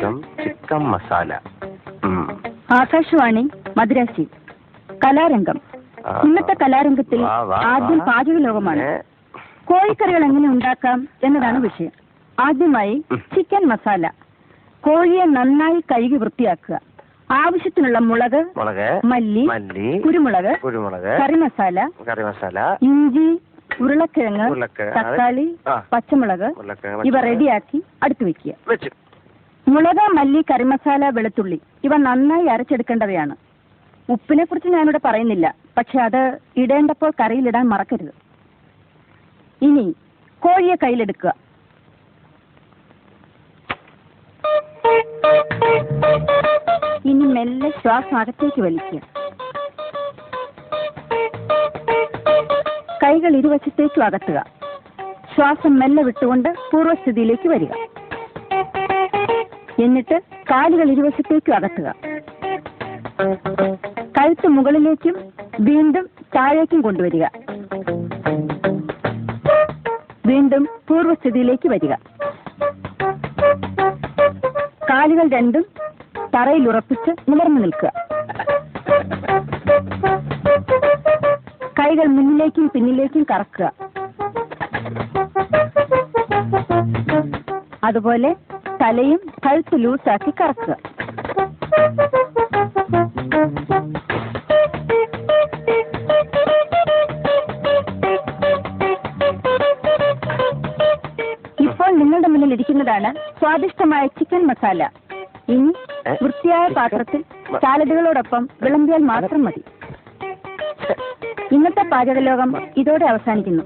പാചകം ചിക്കൻ മസാല. ആകാശവാണി മദ്രാസി കലാരംഗം. ഇന്നത്തെ കലാരംഗത്തിൽ ആദ്യം പാചക ലോകമാണ്. കോഴിക്കറികൾ എങ്ങനെ ഉണ്ടാക്കാം എന്നതാണ് വിഷയം. ആദ്യമായി ചിക്കൻ മസാല. കോഴിയെ നന്നായി കഴുകി വൃത്തിയാക്കുക. ആവശ്യത്തിനുള്ള മുളക്, മല്ലി, കുരുമുളക്, കറി മസാല, ഇഞ്ചി, ഉരുളക്കിഴങ്ങ്, തക്കാളി, പച്ചമുളക് ഇവ റെഡിയാക്കി അടുത്ത് വെക്കുക. മുളക്, മല്ലി, കറിമസാല, വെളുത്തുള്ളി ഇവ നന്നായി അരച്ചെടുക്കേണ്ടവയാണ്. ഉപ്പിനെ കുറിച്ച് ഞാനിവിടെ പറയുന്നില്ല, പക്ഷെ അത് ഇടേണ്ടപ്പോൾ കറിയിലിടാൻ മറക്കരുത്. ഇനി കോഴിയെ കയ്യിലെടുക്കുക. ഇനി മെല്ലെ ശ്വാസം അകത്തേക്ക് വലിക്കുക. കൈകൾ ഇരുവശത്തേക്കും അകത്തുക. ശ്വാസം മെല്ലെ വിട്ടുകൊണ്ട് പൂർവ്വസ്ഥിതിയിലേക്ക് വരിക. എന്നിട്ട് കാലുകൾ ഇരുവശത്തേക്കും അകത്തുക. കഴുത്ത് മുകളിലേക്കും വീണ്ടും താഴേക്കും കൊണ്ടുവരിക. വീണ്ടും പൂർവ്വസ്ഥിതിയിലേക്ക് വരിക. കാലുകൾ രണ്ടും തറയിൽ ഉറപ്പിച്ച് നിവർന്നു നിൽക്കുക. കൈകൾ മുന്നിലേക്കും പിന്നിലേക്കും കറക്കുക. അതുപോലെ തലയും കഴുത്ത് ലൂസാക്കി കറക്കുക. ഇപ്പോൾ നിങ്ങളുടെ മുന്നിൽ ഇരിക്കുന്നതാണ് സ്വാദിഷ്ടമായ ചിക്കൻ മസാല. ഇനി വൃത്തിയായ പാത്രത്തിൽ സാലഡുകളോടൊപ്പം വിളമ്പിയാൽ മാത്രം മതി. ഇന്നത്തെ പാചകലോകം ഇതോടെ അവസാനിക്കുന്നു.